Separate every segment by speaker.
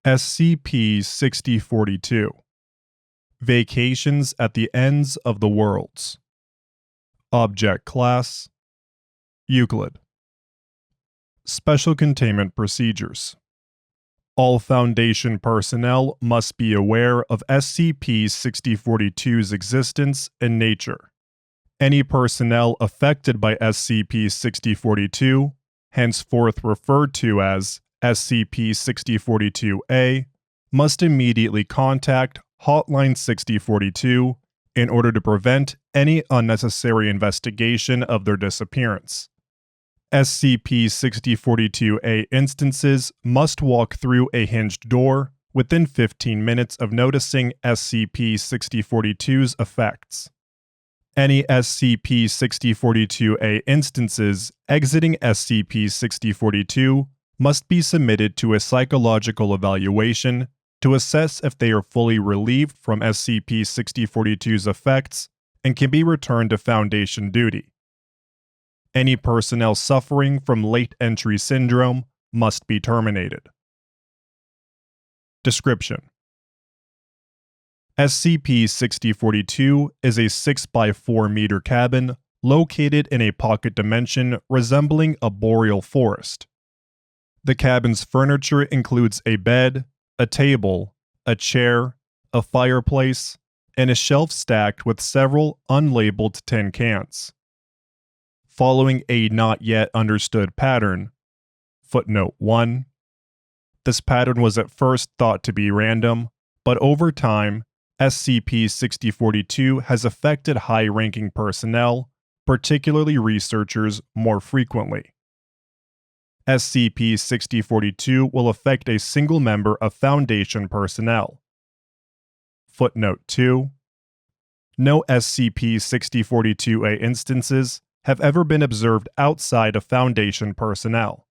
Speaker 1: SCP-6042 Vacations at the Ends of the Worlds. Object Class Euclid. Special Containment Procedures. All Foundation personnel must be aware of SCP-6042's existence and nature. Any personnel affected by SCP-6042, henceforth referred to as SCP-6042-A, must immediately contact Hotline 6042 in order to prevent any unnecessary investigation of their disappearance. SCP-6042-A instances must walk through a hinged door within 15 minutes of noticing SCP-6042's effects. Any SCP-6042-A instances exiting SCP-6042 must be submitted to a psychological evaluation to assess if they are fully relieved from SCP-6042's effects and can be returned to Foundation duty. Any personnel suffering from late entry syndrome must be terminated. Description: SCP-6042 is a 6x4 meter cabin located in a pocket dimension resembling a boreal forest. The cabin's furniture includes a bed, a table, a chair, a fireplace, and a shelf stacked with several unlabeled tin cans. Following a not yet understood pattern, footnote 1, this pattern was at first thought to be random, but over time, SCP-6042 has affected high-ranking personnel, particularly researchers, more frequently. SCP-6042 will affect a single member of Foundation personnel. Footnote 2. No SCP-6042-A instances have ever been observed outside of Foundation personnel.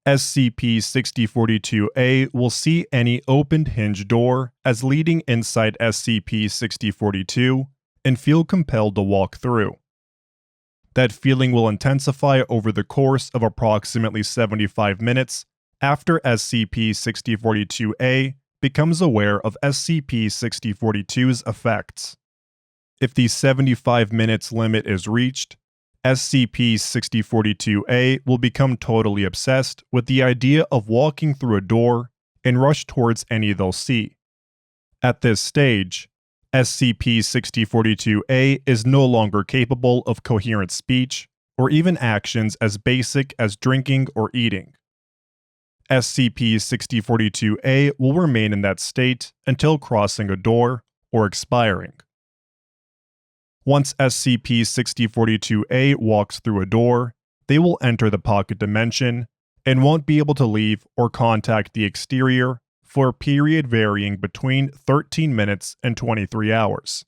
Speaker 1: SCP-6042-A will see any opened hinge door as leading inside SCP-6042 and feel compelled to walk through. That feeling will intensify over the course of approximately 75 minutes after SCP-6042-A becomes aware of SCP-6042's effects. If the 75 minutes limit is reached, SCP-6042-A will become totally obsessed with the idea of walking through a door and rush towards any they'll see. At this stage, SCP-6042-A is no longer capable of coherent speech or even actions as basic as drinking or eating. SCP-6042-A will remain in that state until crossing a door or expiring. Once SCP-6042-A walks through a door, they will enter the pocket dimension and won't be able to leave or contact the exterior for a period varying between 13 minutes and 23 hours.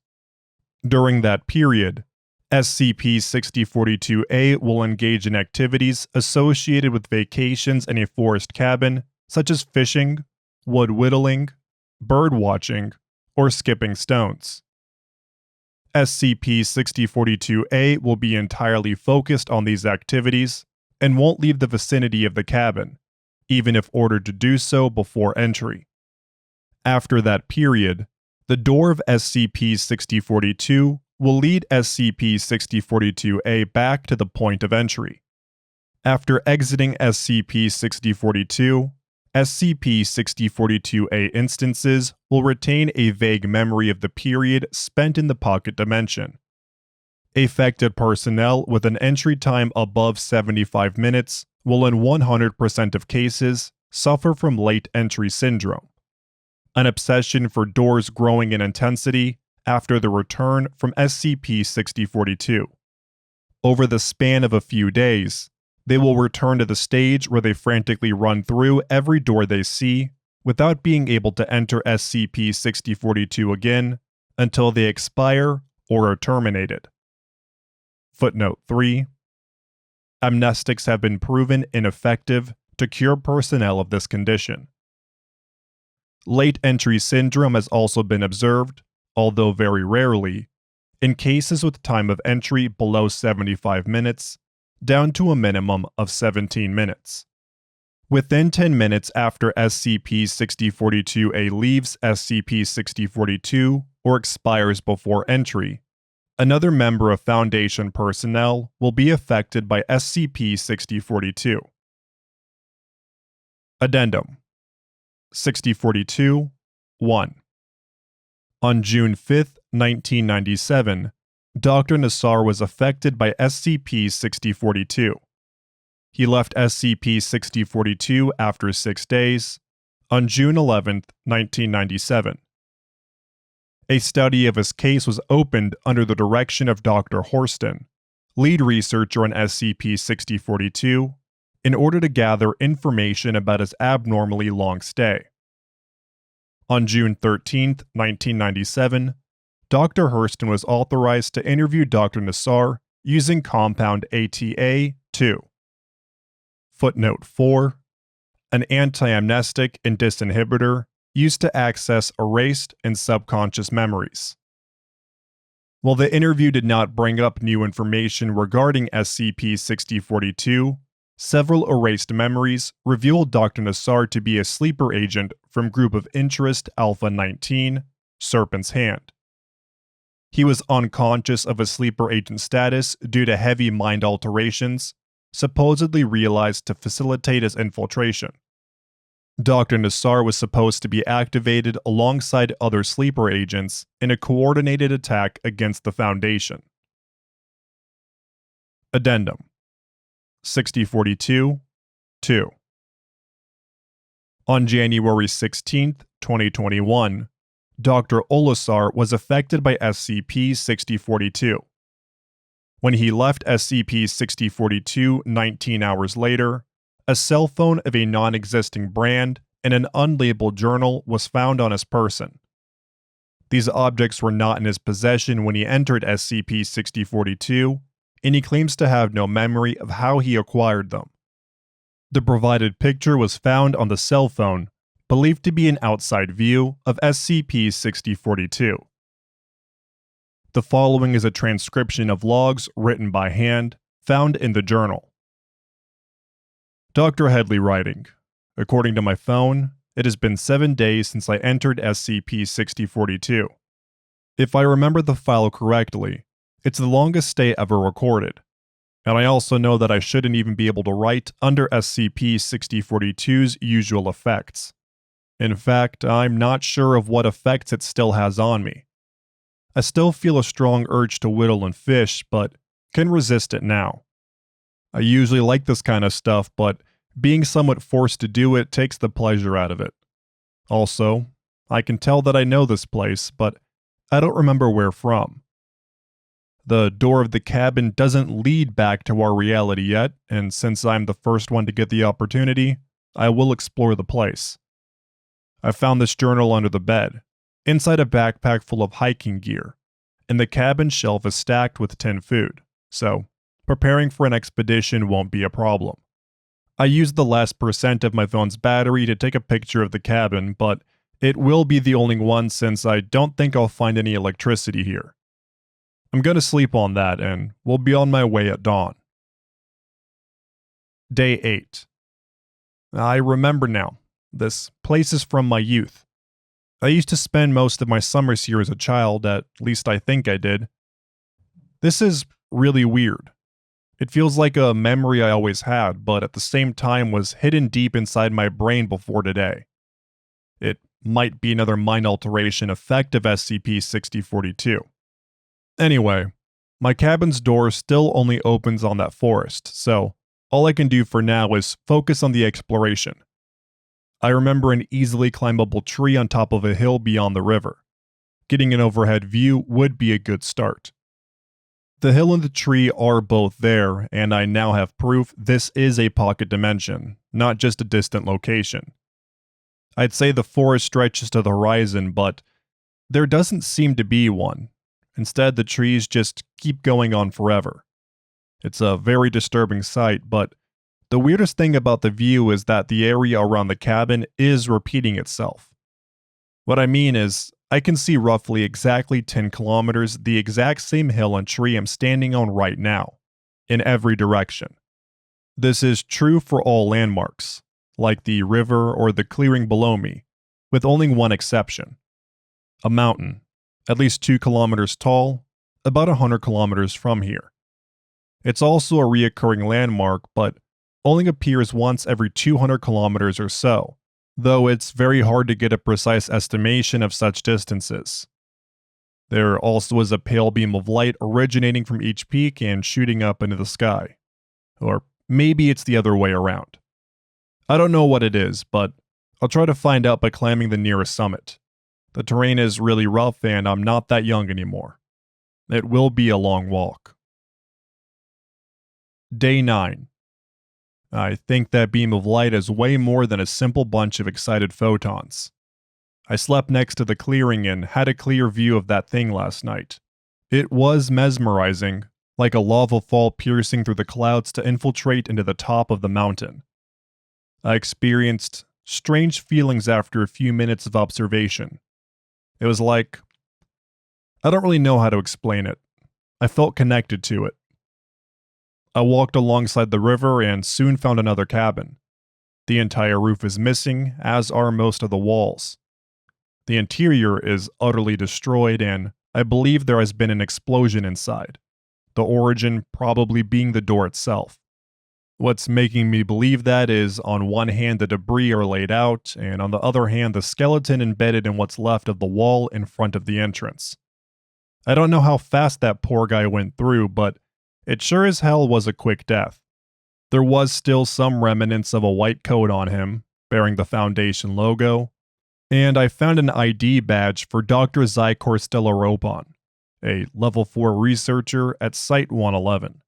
Speaker 1: During that period, SCP-6042-A will engage in activities associated with vacations in a forest cabin, such as fishing, wood whittling, bird watching, or skipping stones. SCP-6042-A will be entirely focused on these activities and won't leave the vicinity of the cabin, even if ordered to do so before entry. After that period, the door of SCP-6042 will lead SCP-6042-A back to the point of entry. After exiting SCP-6042, SCP-6042-A instances will retain a vague memory of the period spent in the pocket dimension. Affected personnel with an entry time above 75 minutes will in 100% of cases suffer from late entry syndrome, an obsession for doors growing in intensity after the return from SCP-6042. Over the span of a few days, they will return to the stage where they frantically run through every door they see without being able to enter SCP-6042 again until they expire or are terminated. Footnote 3. Amnestics have been proven ineffective to cure personnel of this condition. Late entry syndrome has also been observed, although very rarely, in cases with time of entry below 75 minutes, down to a minimum of 17 minutes. Within 10 minutes after SCP-6042-A leaves SCP-6042 or expires before entry, another member of Foundation personnel will be affected by SCP-6042. Addendum 6042-1. On June 5, 1997, Dr. Nassar was affected by SCP-6042. He left SCP-6042 after 6 days, on June 11, 1997. A study of his case was opened under the direction of Dr. Horston, lead researcher on SCP-6042, in order to gather information about his abnormally long stay. On June 13, 1997, Dr. Hurston was authorized to interview Dr. Nassar using compound ATA-2. Footnote 4. An anti-amnestic and disinhibitor used to access erased and subconscious memories. While the interview did not bring up new information regarding SCP-6042, several erased memories revealed Dr. Nassar to be a sleeper agent from Group of Interest Alpha-19, Serpent's Hand. He was unconscious of his sleeper agent status due to heavy mind alterations, supposedly realized to facilitate his infiltration. Dr. Nassar was supposed to be activated alongside other sleeper agents in a coordinated attack against the Foundation. Addendum 6042-2. On January 16, 2021, Dr. Olasar was affected by SCP-6042. When he left SCP-6042 19 hours later, a cell phone of a non-existing brand and an unlabeled journal was found on his person. These objects were not in his possession when he entered SCP-6042, and he claims to have no memory of how he acquired them. The provided picture was found on the cell phone, believed to be an outside view of SCP-6042. The following is a transcription of logs written by hand, found in the journal. Dr. Headley writing, according to my phone, it has been 7 days since I entered SCP-6042. If I remember the file correctly, it's the longest stay ever recorded, and I also know that I shouldn't even be able to write under SCP-6042's usual effects. In fact, I'm not sure of what effects it still has on me. I still feel a strong urge to whittle and fish, but can resist it now. I usually like this kind of stuff, but being somewhat forced to do it takes the pleasure out of it. Also, I can tell that I know this place, but I don't remember where from. The door of the cabin doesn't lead back to our reality yet, and since I'm the first one to get the opportunity, I will explore the place. I found this journal under the bed, inside a backpack full of hiking gear, and the cabin shelf is stacked with tinned food, so preparing for an expedition won't be a problem. I used the last percent of my phone's battery to take a picture of the cabin, but it will be the only one since I don't think I'll find any electricity here. I'm gonna sleep on that and will be on my way at dawn. Day 8. I remember now. This place is from my youth. I used to spend most of my summers here as a child, at least I think I did. This is really weird. It feels like a memory I always had, but at the same time was hidden deep inside my brain before today. It might be another mind alteration effect of SCP-6042. Anyway, my cabin's door still only opens on that forest, so all I can do for now is focus on the exploration. I remember an easily climbable tree on top of a hill beyond the river. Getting an overhead view would be a good start. The hill and the tree are both there, and I now have proof this is a pocket dimension, not just a distant location. I'd say the forest stretches to the horizon, but there doesn't seem to be one. Instead, the trees just keep going on forever. It's a very disturbing sight, but the weirdest thing about the view is that the area around the cabin is repeating itself. What I mean is, I can see roughly exactly 10 kilometers the exact same hill and tree I'm standing on right now, in every direction. This is true for all landmarks. like the river or the clearing below me, with only one exception. A mountain, at least 2 kilometers tall, about 100 kilometers from here. It's also a reoccurring landmark, but only appears once every 200 kilometers or so, though it's very hard to get a precise estimation of such distances. There also is a pale beam of light originating from each peak and shooting up into the sky. Or maybe it's the other way around. I don't know what it is, but I'll try to find out by climbing the nearest summit. The terrain is really rough and I'm not that young anymore. It will be a long walk. Day 9. I think that beam of light is way more than a simple bunch of excited photons. I slept next to the clearing and had a clear view of that thing last night. It was mesmerizing, like a lava fall piercing through the clouds to infiltrate into the top of the mountain. I experienced strange feelings after a few minutes of observation. It was like, I don't really know how to explain it. I felt connected to it. I walked alongside the river and soon found another cabin. The entire roof is missing, as are most of the walls. The interior is utterly destroyed, and I believe there has been an explosion inside, the origin probably being the door itself. What's making me believe that is, on one hand the debris are laid out, and on the other hand the skeleton embedded in what's left of the wall in front of the entrance. I don't know how fast that poor guy went through, but it sure as hell was a quick death. There was still some remnants of a white coat on him, bearing the Foundation logo, and I found an ID badge for Dr. Zykor Stellaropon, a Level 4 researcher at Site 111.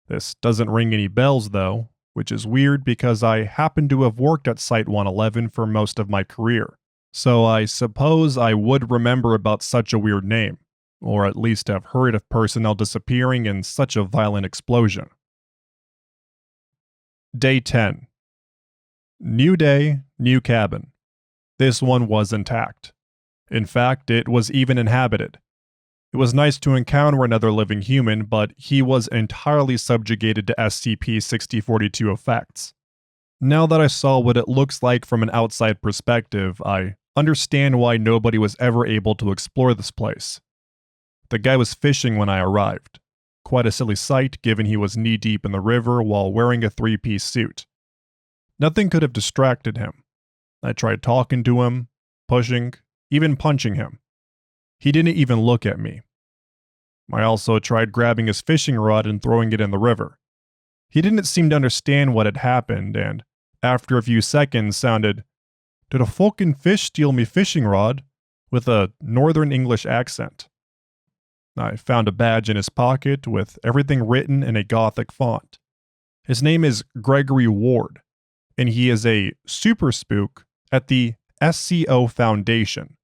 Speaker 1: This doesn't ring any bells though, which is weird because I happen to have worked at Site 111 for most of my career, so I suppose I would remember about such a weird name, or at least have heard of personnel disappearing in such a violent explosion. Day 10. New day, new cabin. This one was intact. In fact, it was even inhabited. It was nice to encounter another living human, but he was entirely subjugated to SCP-6042 effects. Now that I saw what it looks like from an outside perspective, I understand why nobody was ever able to explore this place. The guy was fishing when I arrived. Quite a silly sight given he was knee-deep in the river while wearing a 3-piece suit. Nothing could have distracted him. I tried talking to him, pushing, even punching him. He didn't even look at me. I also tried grabbing his fishing rod and throwing it in the river. He didn't seem to understand what had happened, and after a few seconds sounded, "Did a fucking fish steal me fishing rod?" with a northern English accent. I found a badge in his pocket with everything written in a Gothic font. His name is Gregory Ward, and he is a super spook at the SCO Foundation,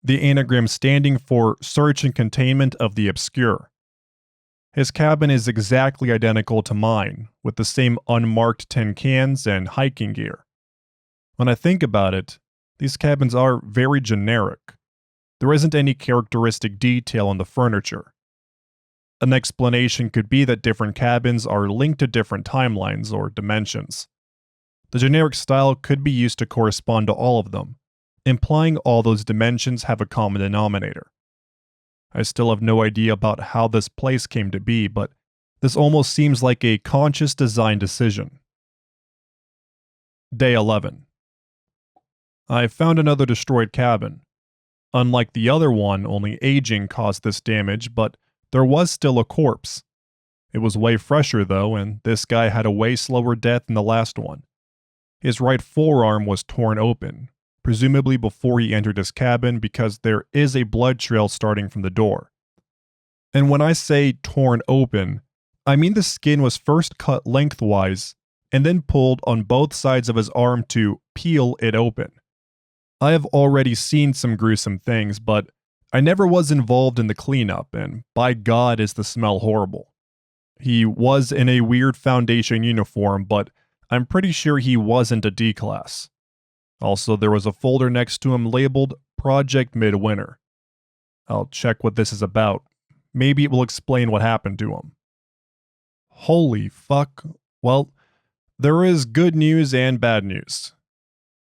Speaker 1: the anagram standing for Search and Containment of the Obscure. His cabin is exactly identical to mine, with the same unmarked tin cans and hiking gear. When I think about it, these cabins are very generic. There isn't any characteristic detail on the furniture. An explanation could be that different cabins are linked to different timelines or dimensions. The generic style could be used to correspond to all of them, implying all those dimensions have a common denominator. I still have no idea about how this place came to be, but this almost seems like a conscious design decision. Day 11. I found another destroyed cabin. Unlike the other one, only aging caused this damage, but there was still a corpse. It was way fresher though, and this guy had a way slower death than the last one. His right forearm was torn open, presumably before he entered his cabin because there is a blood trail starting from the door. And when I say torn open, I mean the skin was first cut lengthwise and then pulled on both sides of his arm to peel it open. I have already seen some gruesome things, but I never was involved in the cleanup, and by God is the smell horrible. He was in a weird Foundation uniform, but I'm pretty sure he wasn't a D-class. Also, there was a folder next to him labeled Project Midwinter. I'll check what this is about. Maybe it will explain what happened to him. Holy fuck. Well, There is good news and bad news.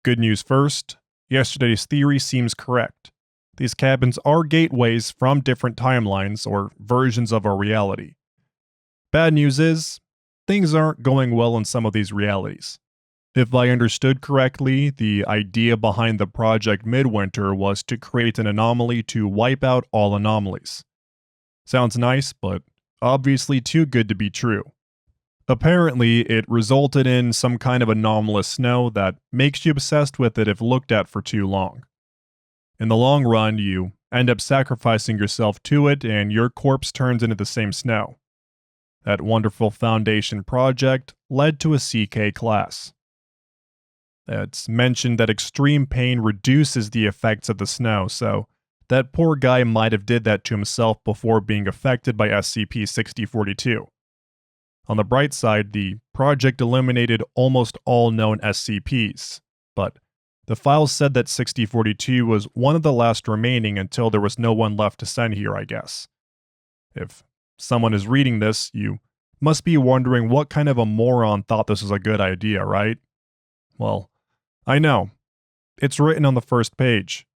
Speaker 1: Good news first, yesterday's theory seems correct. These cabins are gateways from different timelines or versions of our reality. Bad news is, things aren't going well in some of these realities. If I understood correctly, the idea behind the Project Midwinter was to create an anomaly to wipe out all anomalies. Sounds nice, but obviously too good to be true. Apparently, it resulted in some kind of anomalous snow that makes you obsessed with it if looked at for too long. In the long run, you end up sacrificing yourself to it and your corpse turns into the same snow. That wonderful Foundation project led to a CK class. It's mentioned that extreme pain reduces the effects of the snow, so that poor guy might have did that to himself before being affected by SCP-6042. On the bright side, the project eliminated almost all known SCPs, but the files said that 6042 was one of the last remaining until there was no one left to send here, I guess. If someone is reading this, you must be wondering what kind of a moron thought this was a good idea, right? Well, I know. It's written on the first page.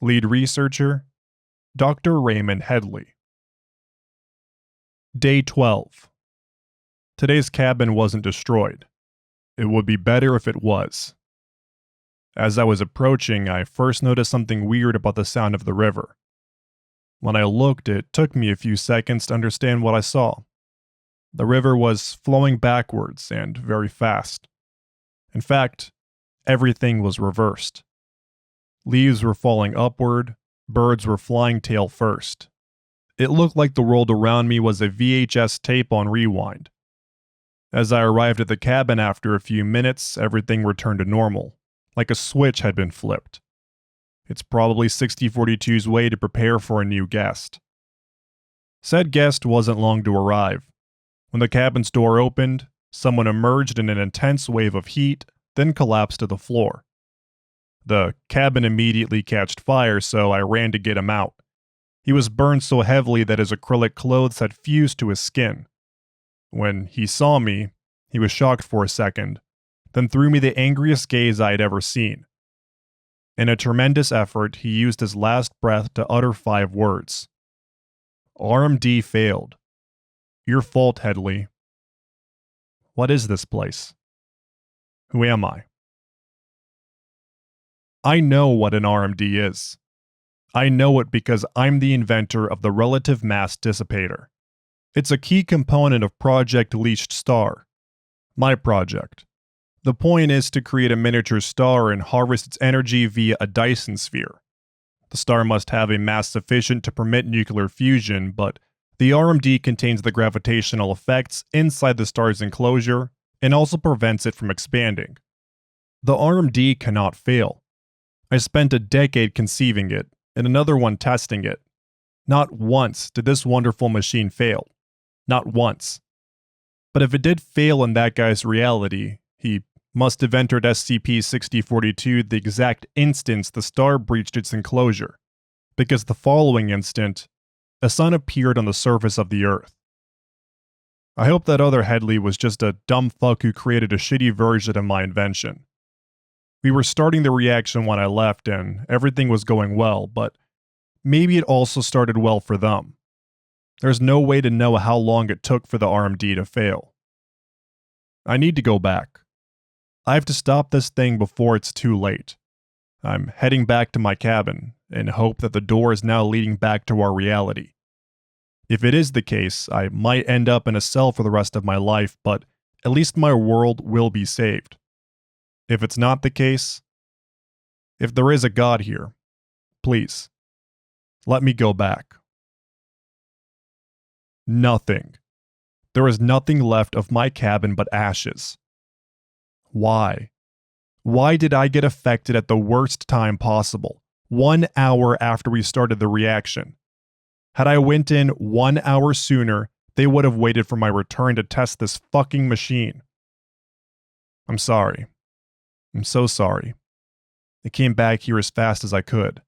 Speaker 1: Lead researcher, Dr. Raymond Headley. Day 12. Today's cabin wasn't destroyed. It would be better if it was. As I was approaching, I first noticed something weird about the sound of the river. When I looked, it took me a few seconds to understand what I saw. The river was flowing backwards and very fast. In fact, everything was reversed. Leaves were falling upward, birds were flying tail first. It looked like the world around me was a VHS tape on rewind. As I arrived at the cabin after a few minutes, everything returned to normal, like a switch had been flipped. It's probably 6042's way to prepare for a new guest. Said guest wasn't long to arrive. When the cabin's door opened, someone emerged in an intense wave of heat, then collapsed to the floor. The cabin immediately catched fire, so I ran to get him out. He was burned so heavily that his acrylic clothes had fused to his skin. When he saw me, he was shocked for a second, then threw me the angriest gaze I had ever seen. In a tremendous effort, he used his last breath to utter 5 words. RMD failed. Your fault, Headley. What is this place? Who am I? I know what an RMD is. I know it because I'm the inventor of the relative mass dissipator. It's a key component of Project Leashed Star. My project. The point is to create a miniature star and harvest its energy via a Dyson sphere. The star must have a mass sufficient to permit nuclear fusion, but the RMD contains the gravitational effects inside the star's enclosure and also prevents it from expanding. The RMD cannot fail. I spent a decade conceiving it and another one testing it. Not once did this wonderful machine fail. Not once. But if it did fail in that guy's reality, he must have entered SCP-6042 the exact instant the star breached its enclosure, because the following instant, a sun appeared on the surface of the Earth. I hope that other Headley was just a dumb fuck who created a shitty version of my invention. We were starting the reaction when I left and everything was going well, but maybe it also started well for them. There's no way to know how long it took for the RMD to fail. I need to go back. I have to stop this thing before it's too late. I'm heading back to my cabin and hope that the door is now leading back to our reality. If it is the case, I might end up in a cell for the rest of my life, but at least my world will be saved. If it's not the case, if there is a God here, please, let me go back. Nothing. There is nothing left of my cabin but ashes. Why? Why did I get affected at the worst time possible, 1 hour after we started the reaction? Had I went in 1 hour sooner, they would have waited for my return to test this fucking machine. I'm sorry. I'm so sorry. I came back here as fast as I could.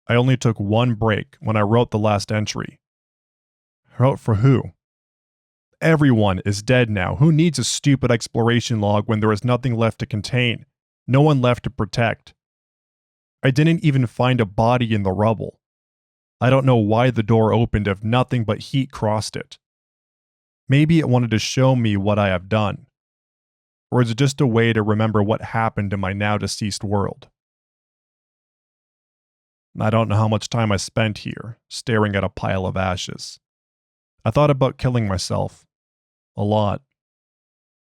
Speaker 1: I only took one break when I wrote the last entry. I wrote for who? Everyone is dead now. Who needs a stupid exploration log when there is nothing left to contain? No one left to protect. I didn't even find a body in the rubble. I don't know why the door opened if nothing but heat crossed it. Maybe it wanted to show me what I have done. Or is it just a way to remember what happened in my now deceased world? I don't know how much time I spent here, staring at a pile of ashes. I thought about killing myself. A lot.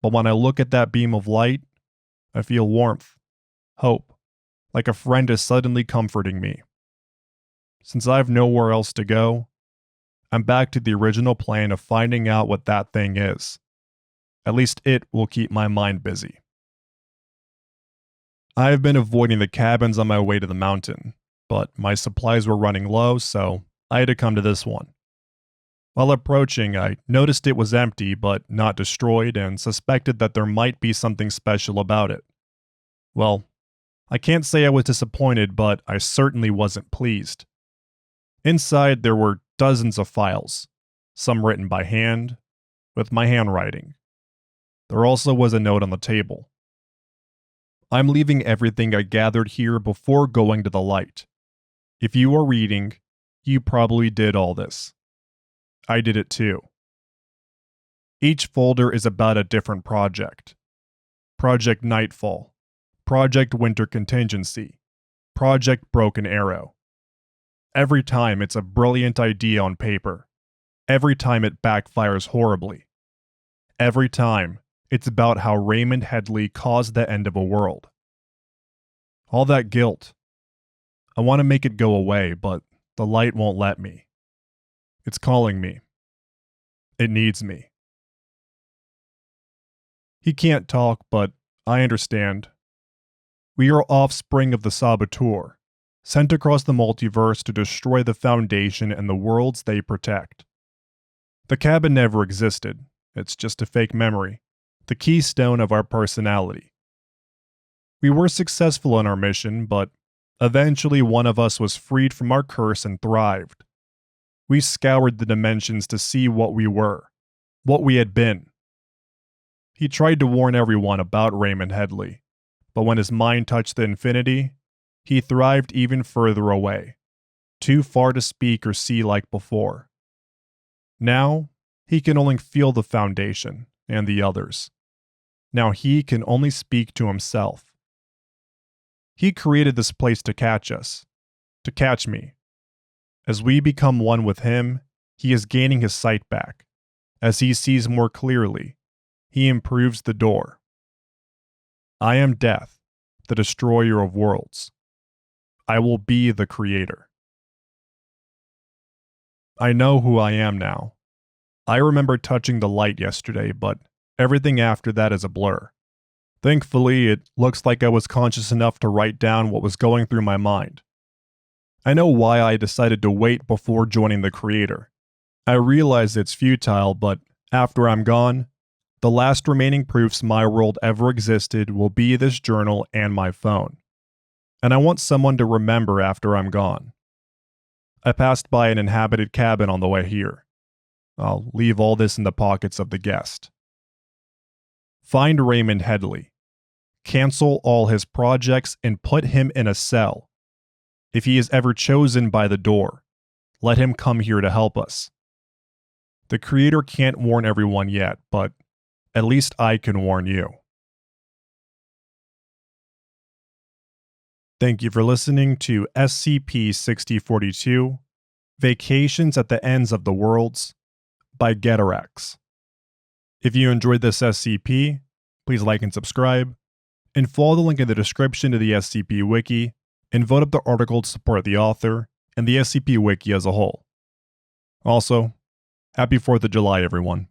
Speaker 1: But when I look at that beam of light, I feel warmth, hope, like a friend is suddenly comforting me. Since I have nowhere else to go, I'm back to the original plan of finding out what that thing is. At least it will keep my mind busy. I have been avoiding the cabins on my way to the mountain, but my supplies were running low, so I had to come to this one. While approaching, I noticed it was empty but not destroyed and suspected that there might be something special about it. Well, I can't say I was disappointed, but I certainly wasn't pleased. Inside there were dozens of files, some written by hand, with my handwriting. There also was a note on the table. I'm leaving everything I gathered here before going to the light. If you are reading, you probably did all this. I did it too. Each folder is about a different project. Project Nightfall, Project Winter Contingency, Project Broken Arrow. Every time it's a brilliant idea on paper. Every time it backfires horribly. Every time it's about how Raymond Headley caused the end of a world. All that guilt. I want to make it go away, but the light won't let me. It's calling me. It needs me. He can't talk, but I understand. We are offspring of the Saboteur, sent across the multiverse to destroy the Foundation and the worlds they protect. The cabin never existed. It's just a fake memory, the keystone of our personality. We were successful in our mission, but eventually one of us was freed from our curse and thrived. We scoured the dimensions to see what we were, what we had been. He tried to warn everyone about Raymond Headley, but when his mind touched the infinity, he thrived even further away, too far to speak or see like before. Now, he can only feel the Foundation and the others. Now he can only speak to himself. He created this place to catch us, to catch me. As we become one with him, he is gaining his sight back. As he sees more clearly, he improves the door. I am death, the destroyer of worlds. I will be the creator. I know who I am now. I remember touching the light yesterday, but everything after that is a blur. Thankfully, it looks like I was conscious enough to write down what was going through my mind. I know why I decided to wait before joining the creator. I realize it's futile, but after I'm gone, the last remaining proofs my world ever existed will be this journal and my phone. And I want someone to remember after I'm gone. I passed by an inhabited cabin on the way here. I'll leave all this in the pockets of the guest. Find Raymond Headley. Cancel all his projects and put him in a cell. If he is ever chosen by the door, let him come here to help us. The creator can't warn everyone yet, but at least I can warn you. Thank you for listening to SCP-6042, Vacations at the Ends of the Worlds, by Getarex. If you enjoyed this SCP, please like and subscribe, and follow the link in the description to the SCP Wiki, and vote up the article to support the author and the SCP Wiki as a whole. Also, happy 4th of July, everyone.